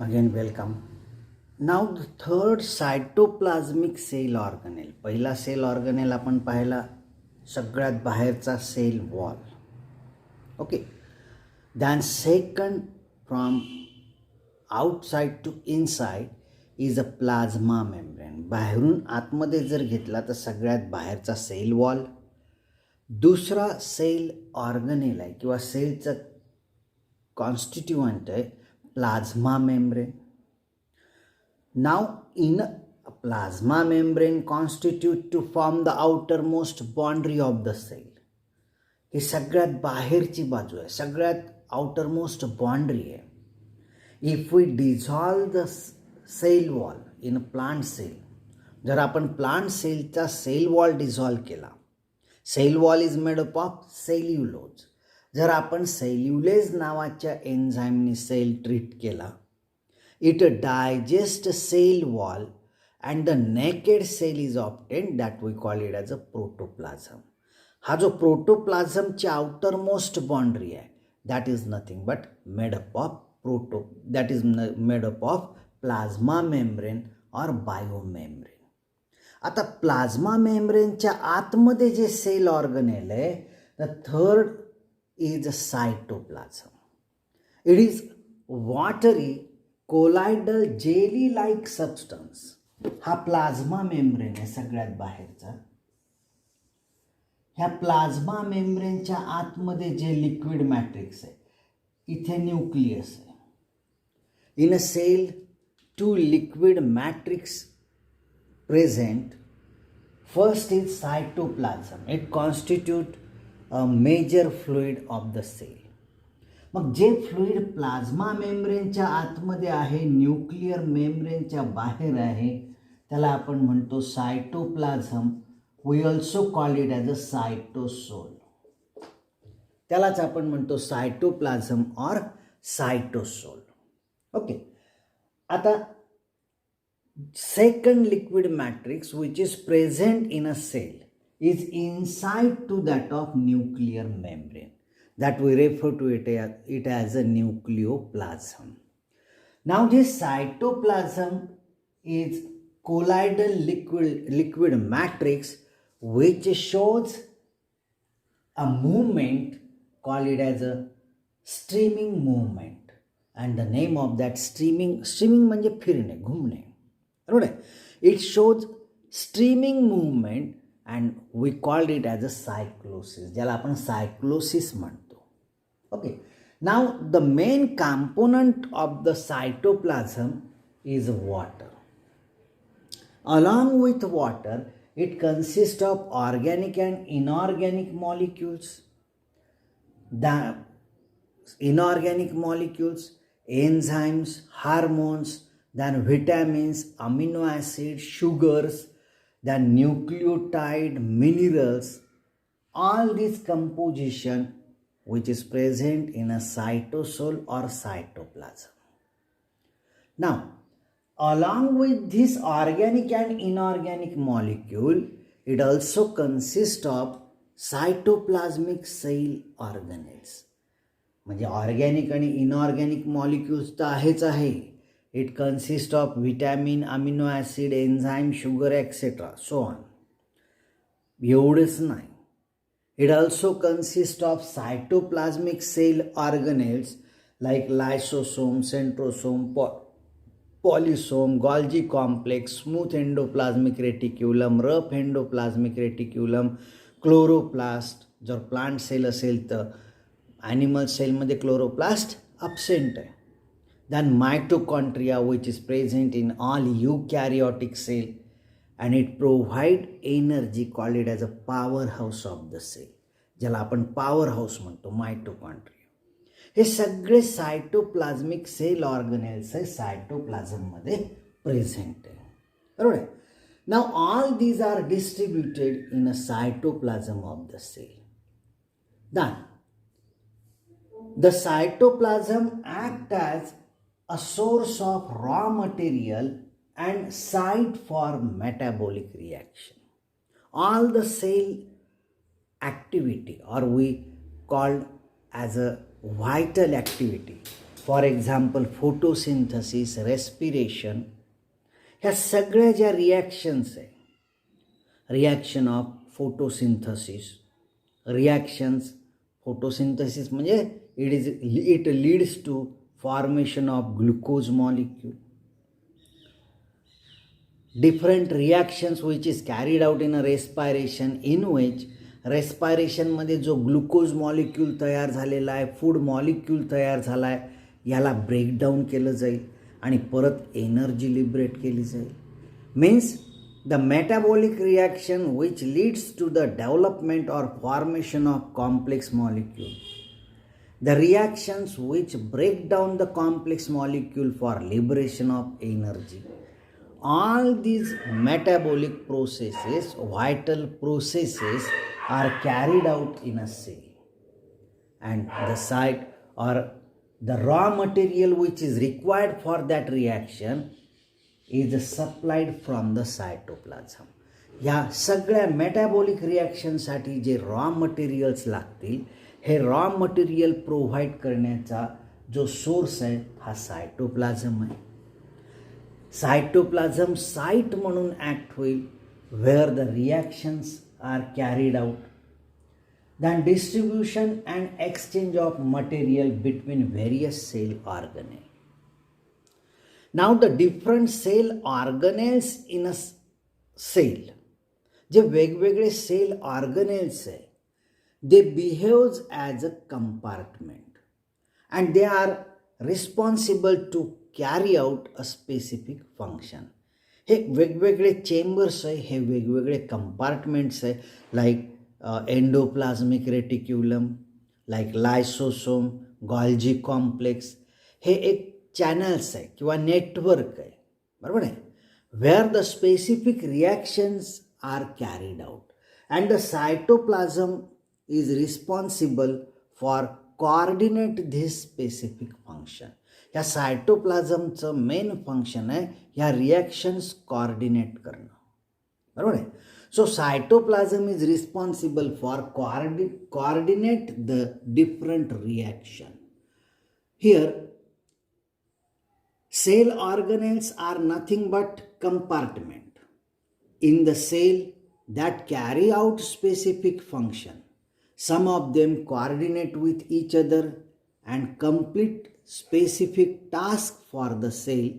Again, welcome. Now the third cytoplasmic cell organelle. पहिला cell organelle आपण पाहिला सगळ्यात बाहेरचा cell wall. Okay. Then second from outside to inside is a plasma membrane. बाहेरून आतमध्ये जर घेतला तर सगळ्यात बाहेरचा सेल वॉल. दुसरा सेल ऑर्गनेल आहे किंवा सेलचं कॉन्स्टिट्युएंट आहे plasma membrane. Now in a plasma membrane constitute to form the outermost boundary of the cell. ही सगळ्यात बाहेरची बाजू आहे, सगळ्यात outermost boundary आहे. If we dissolve the cell wall in a plant cell, जर आपण प्लांट सेलचा सेल वॉल डिझॉल्व केला, cell wall is made up of cellulose. जर आपण सेल्युलेज नावाच्या एन्झाईमनी सेल ट्रीट केला, it digest cell wall and the naked cell is obtained that we call it as a protoplasm. हा जो प्रोटोप्लाझमची आउटर मोस्ट बाउंड्री आहे that is nothing but made up of plasma membrane or biomembrane. आता plasma मेम्ब्रेनच्या आतमध्ये जे cell organelle आहे, the third is a cytoplasm. It is watery colloidal jelly like substance. हा प्लाझ्मा मेम्ब्रेन आहे सगळ्यात बाहेरचा. ह्या प्लाझ्मा मेम्ब्रेनच्या आतमध्ये जे लिक्विड मॅट्रिक्स आहे, इथे न्यूक्लियस आहे. In a cell two liquid matrix present. First is cytoplasm. It constitute a major fluid of the cell. मग जे फ्लुइड प्लाझ्मा मेम्ब्रेनच्या आतमध्ये आहे, न्यूक्लियर मेम्ब्रेनच्या बाहेर आहे, त्याला आपण म्हणतो cytoplasm. We also call it as a cytosol. त्यालाच आपण म्हणतो सायटोप्लाझम और सायटोसोल. ओके. आता second liquid matrix which is present in a cell is inside to that of nuclear membrane, that we refer to it as a nucleoplasm. Now this cytoplasm is colloidal liquid matrix which shows a movement, call it as a streaming movement, and the name of that streaming म्हणजे फिरणे, घुमणे. It shows streaming movement and we called it as a cyclosis, ज्याला आपण cyclosis म्हणतो. Okay. Now the main component of the cytoplasm is water. Along with water, it consists of organic and inorganic molecules. The inorganic molecules, enzymes, hormones, then vitamins, amino acids, sugars, then nucleotide, minerals, all this composition which is present in a cytosol or cytoplasm. Now, along with this organic and inorganic molecule, it also consists of cytoplasmic cell organelles. म्हणजे organic आणि inorganic molecules तर आहेच आहे. It consists of vitamin, amino acid, enzyme, sugar, etc. so on. एवढंच नाही. It also consists of cytoplasmic cell organelles like lysosome, centrosome, polysome, Golgi complex, smooth endoplasmic reticulum, rough endoplasmic reticulum, chloroplast. जर plant cell असेल तर animal सेलमध्ये chloroplast absent आहे. Then mitochondria, which is present in all eukaryotic cell, and it provide energy, called it as a powerhouse of the cell, ज्याला आपण powerhouse म्हणतो, mitochondria. हे सगळे सायटोप्लाझमिक cell organelles आहे, सायटोप्लाझममध्ये प्रेझेंट आहे. बरोबर आहे. Now all these are distributed in a cytoplasm of the cell. Then the cytoplasm act as a source of raw material and site for metabolic reaction. All the cell activity, or we called as a vital activity, for example photosynthesis, respiration, ह्या सगळ्या ज्या reactions आहे, reaction of photosynthesis, reactions photosynthesis म्हणजे it leads to formation of glucose molecule, different reactions which is carried out in a respiration, in which respiration मध्ये जो glucose molecule तयार झालेला आहे, फूड मॉलिक्यूल तयार झाला आहे, याला ब्रेकडाऊन केलं जाईल आणि परत एनर्जी लिबरेट केली जाईल. Means the metabolic reaction which leads to the development और formation of complex molecule, the reactions which break down the complex molecule for liberation of energy, all these metabolic processes, vital processes, are carried out in a cell, and the site or the raw material which is required for that reaction is supplied from the cytoplasm. या सगळ्या metabolic रिॲक्शनसाठी जे raw materials लागतील, हे raw material provide करण्याचा जो source आहे हा cytoplasm आहे. Cytoplasm site म्हणून act होईल where the reactions are carried out. Then distribution and exchange of material between various cell organelle. Now the different cell organelles in a cell, जे वेगवेगळे cell organelles आहे, they behaves as a compartment and they are responsible to carry out a specific function. हे वेगवेगळे chambers आहे, हे वेगवेगळे compartments आहे, like endoplasmic reticulum, like lysosome, Golgi complex. हे एक चॅनल्स आहे किंवा नेटवर्क आहे, बरोबर आहे, where the specific reactions are carried out and the cytoplasm is responsible for coordinate this specific function. या सायटोप्लाझमचं मेन फंक्शन आहे ह्या रिॲक्शन्स कोऑर्डिनेट करणं, बरोबर आहे. So cytoplasm is responsible for coordinate the different reaction. Here cell organelles are nothing but compartment in the cell that carry out specific function. Some of them coordinate with each other and complete specific task for the cell.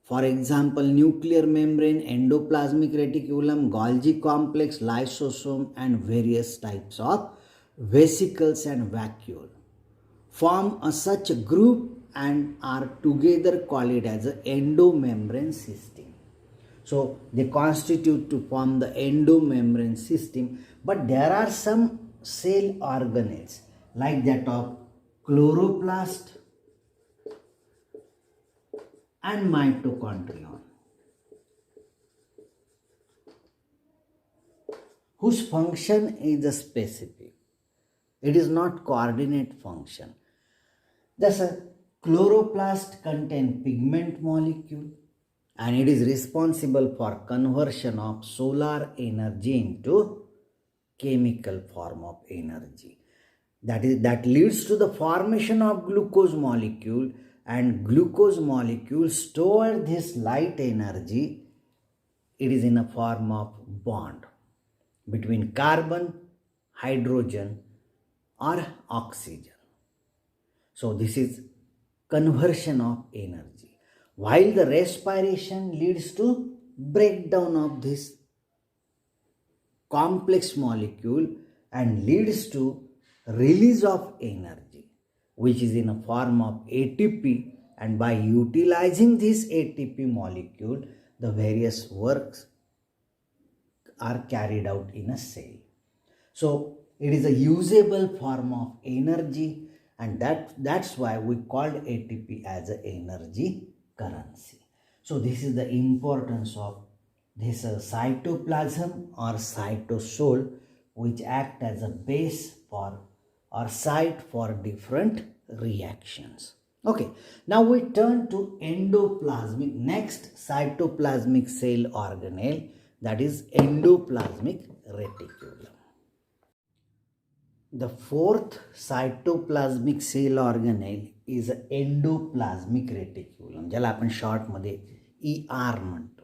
For example, nuclear membrane, endoplasmic reticulum, Golgi complex, lysosome, and various types of vesicles and vacuole form such a group and are together called as an endomembrane system. So they constitute to form the endomembrane system, but there are some cell organelles like that of chloroplast and mitochondrion, whose function is a specific. It is not coordinate function. Thus, a chloroplast contains pigment molecule and it is responsible for conversion of solar energy into chemical form of energy. That leads to the formation of glucose molecule, and glucose molecule store this light energy. It is in a form of bond between carbon, hydrogen or oxygen. So this is conversion of energy, while the respiration leads to breakdown of this complex molecule and leads to release of energy, which is in a form of ATP, and by utilizing this ATP molecule, the various works are carried out in a cell. So it is a usable form of energy, and that's why we called ATP as an energy currency. So this is the importance of this cytoplasm or cytosol, which act as a base for or site for different reactions. Okay, now we turn to endoplasmic, next cytoplasmic cell organelle, that is endoplasmic reticulum. The fourth cytoplasmic cell organelle is endoplasmic reticulum, ज्याला आपण शॉर्टमध्ये ER म्हणतो.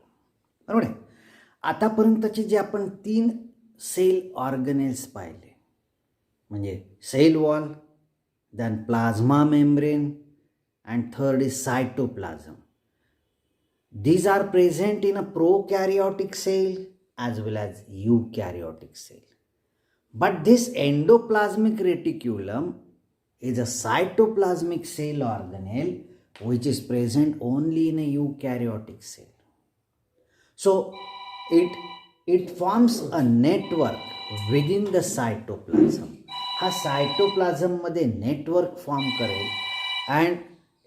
बरोबर आहे. आतापर्यंतचे जे आपण 3 cell organelles पाहिले, म्हणजे cell wall, then plasma membrane, and third is cytoplasm. These are present in a prokaryotic cell as well as eukaryotic cell. But this endoplasmic reticulum is a cytoplasmic cell organelle which is present only in a eukaryotic cell. So it forms a network within the cytoplasm. हा सायटोप्लाझममध्ये network form करेल and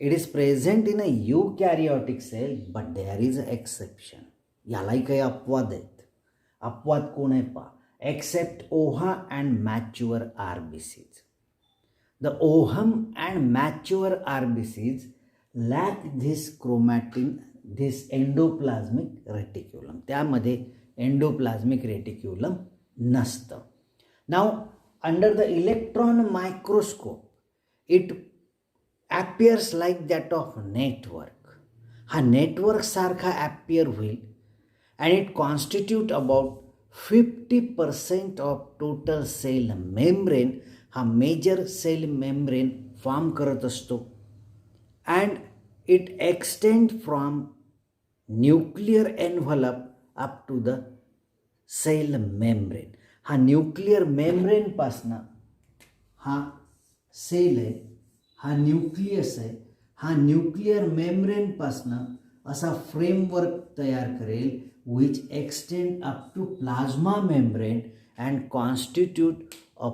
it is present in a eukaryotic cell, but there is a exception. यालाही काही अपवाद आहेत. अपवाद कोण आहे पहा. Except ova and mature RBCs. The ova and mature RBCs lack this chromatin, this endoplasmic reticulum. त्यामध्ये एंडोप्लाझमिक रेटिक्युलम नसतं. Now under the electron microscope, it appears like that of network. हा नेटवर्क सारखा appear होईल and it constitute about 50% of total cell membrane. हा major cell membrane form करत असतो and it extend from nuclear envelope up to the cell membrane. हा nuclear मेम्ब्रेनपासनं हा cell आहे, हा न्यूक्लियस आहे, हा न्यूक्लियर मेम्ब्रेनपासनं असा फ्रेमवर्क तयार करेल which extend up to plasma membrane and constitute a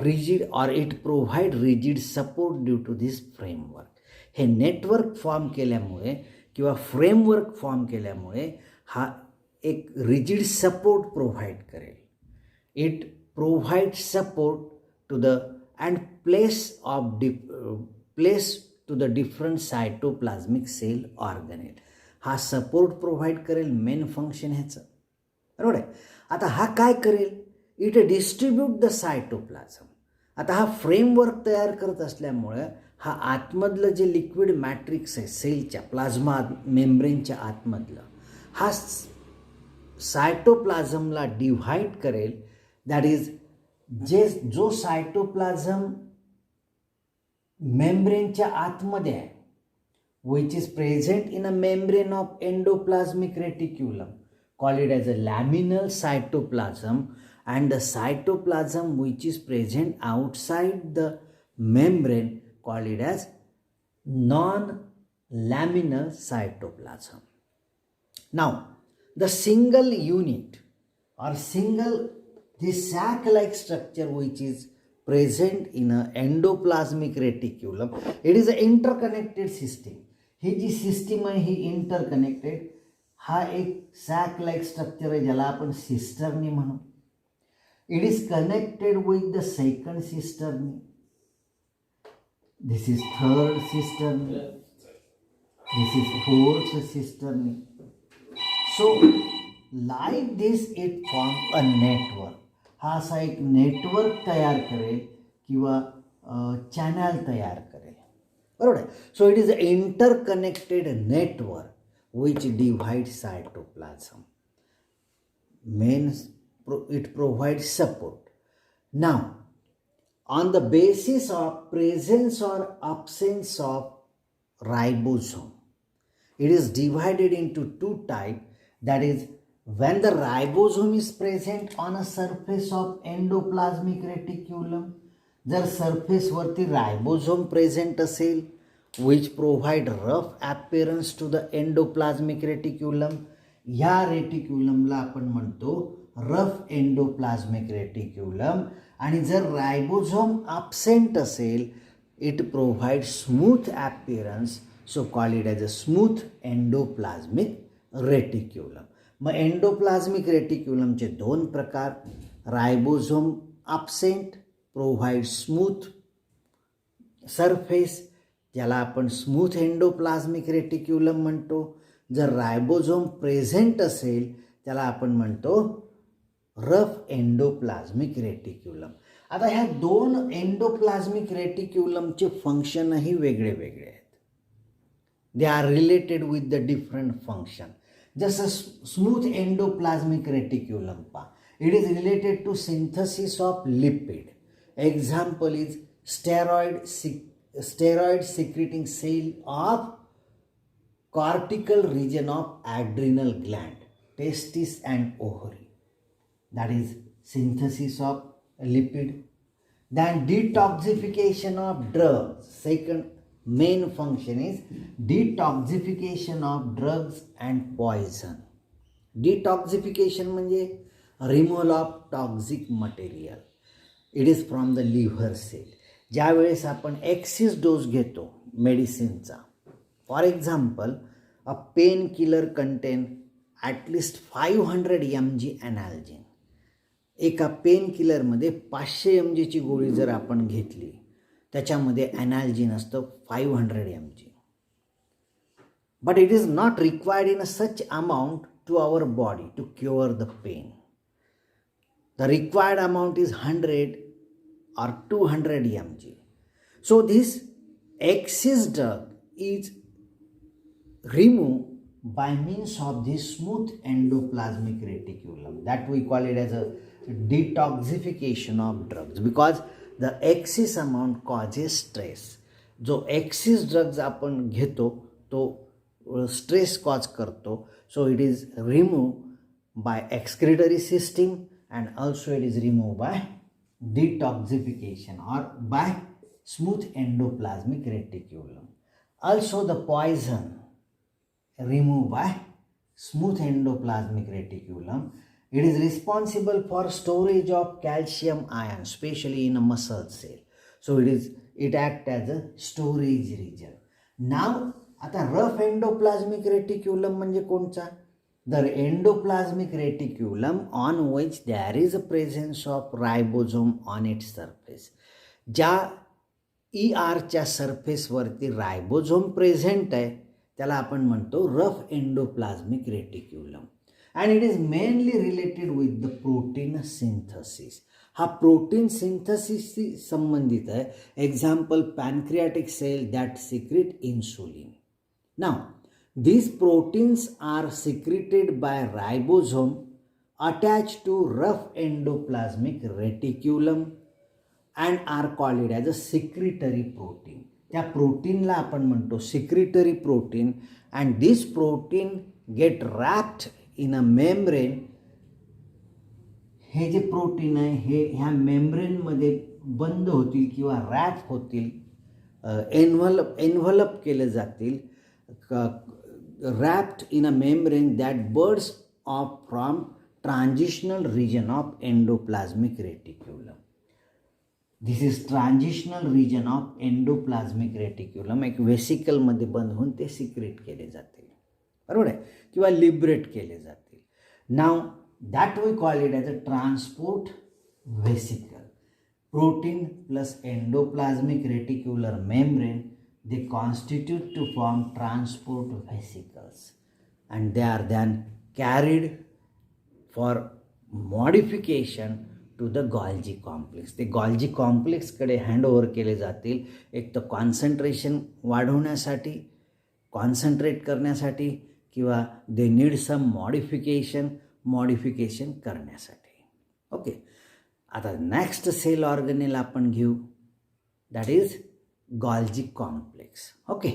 rigid और it provide rigid support due to this framework. हे नेटवर्क फॉर्म केल्यामुळे किंवा फ्रेमवर्क फॉर्म केल्यामुळे हा एक रिजिड सपोर्ट प्रोव्हाइड करेल. It provides support to the and place to the different cytoplasmic cell organelle. हा support provide करेल, मेन फंक्शन ह्याचं. बरोबर आहे. आता हा काय करेल, इट डिस्ट्रीब्यूट द सायटोप्लाझम. आता हा फ्रेमवर्क तयार करत असल्यामुळे हा आतमधलं जे लिक्विड मॅट्रिक्स आहे सेलच्या प्लाझ्मा मेम्ब्रेनच्या आतमधलं, हा सायटोप्लाझमला डिव्हाइड करेल. दॅट इज जो सायटोप्लाझम मेम्ब्रेनच्या आतमध्ये आहे, which is present in a membrane of endoplasmic reticulum, call it as a laminal cytoplasm, and the cytoplasm which is present outside the membrane, call it as non-laminal cytoplasm. Now the single unit or this sac-like structure which is present in a endoplasmic reticulum, it is an interconnected system. ही जी system आहे ही interconnected. हा एक sack like structure आहे ज्याला आपण cisternae म्हणू. It is connected with the second cisternae. This is third cisternae, this is fourth cisternae. So like this it form a network. हा असा एक नेटवर्क तयार करेल किंवा चॅनल तयार करेल. बरोबर आहे. So it is a interconnected network which divides cytoplasm. Means it provides support. Now, on the basis of presence or absence of ribosome, it is divided into two types. That is, when the ribosome is present on a surface of endoplasmic reticulum, जर surface वरती ribosome present असेल, which provide rough appearance to the endoplasmic reticulum. या रेटिक्युलमला आपण म्हणतो rough endoplasmic reticulum. आणि जर ribosome absent असेल, it provide smooth appearance, so call it as a smooth endoplasmic reticulum. मग एंडोप्लाझमिक रेटिक्युलमचे दोन प्रकार. Ribosome absent provide smooth surface, ज्याला आपण स्मूथ एंडोप्लाझमिक रेटिक्युलम म्हणतो. जर रायबोझोम प्रेझेंट असेल त्याला आपण म्हणतो रफ एंडोप्लाझमिक रेटिक्युलम. आता ह्या दोन एंडोप्लाझ्मिक रेटिक्युलमचे फंक्शनही वेगळे वेगळे आहेत. They are related with the different function. जसं स्मूथ एंडोप्लाझ्मिक रेटिक्युलम पहा, it is related to synthesis of lipid. Example is steroid secreting cell of cortical region of adrenal gland, testis and ovary. That is synthesis of lipid. Then detoxification of drugs. Second main function is detoxification of drugs and poison. Detoxification म्हणजे removal of toxic material. It is from the liver cell. ज्या वेळेस आपण excess dose घेतो मेडिसिनचा, for example a painkiller contain at least 500 mg analgin. एका पेन किलरमध्ये 500 mgची गोळी जर आपण घेतली, त्याच्यामध्ये ॲनाल्जिन असतं 500 mg. But it is not required in a such amount to our body to cure the pain. The required amount is 100 or 200 mg. So this excess drug is removed by means of this smooth endoplasmic reticulum. That we call it as a detoxification of drugs, because the excess amount causes stress. जो excess drugs आपण घेतो तो stress cause करतो. So it is removed by excretory system and also it is removed by detoxification or by smooth endoplasmic reticulum. Also the poison removed by smooth endoplasmic reticulum. It is responsible for storage of calcium ion, especially in a muscle cell. So it acts as a storage region. Now आता rough endoplasmic reticulum म्हणजे कोणचा? The endoplasmic reticulum on which there is a presence of ribosome on its surface. ज्या ERच्या सरफेसवरती ribosome present आहे त्याला आपण म्हणतो rough endoplasmic reticulum. And it is mainly related with the protein synthesis. हा protein सिंथसिसशी संबंधित आहे. Example pancreatic cell that secrete insulin. Now these proteins are secreted by ribosome attached to rough endoplasmic reticulum and are called as a secretory protein. त्या प्रोटीनला आपण म्हणतो secretory protein, and this protein get wrapped in a membrane. हे जे protein आहे हे ह्या मेम्ब्रेनमध्ये बंद होतील किंवा रॅप होतील, एन्व्हलप केले जातील, wrapped in a membrane that buds off from transitional region of endoplasmic reticulum. This is transitional region of endoplasmic reticulum. एक वेसिकलमध्ये बंद होऊन ते सिक्रेट केले जातील, बरोबर आहे, किंवा लिबरेट केले जातील. Now that we call it as a transport vesicle. Protein plus endoplasmic reticular membrane, they constitute to form transport vesicles, and they are then carried for modification to the Golgi complex. ते Golgi complex कडे handover केले जातील. एक तर concentration वाढवण्यासाठी, concentrate करण्यासाठी, किंवा they need some modification करण्यासाठी. ओके, आता नेक्स्ट सेल ऑर्गनेल आपण घेऊ, that is Golgi complex. Okay.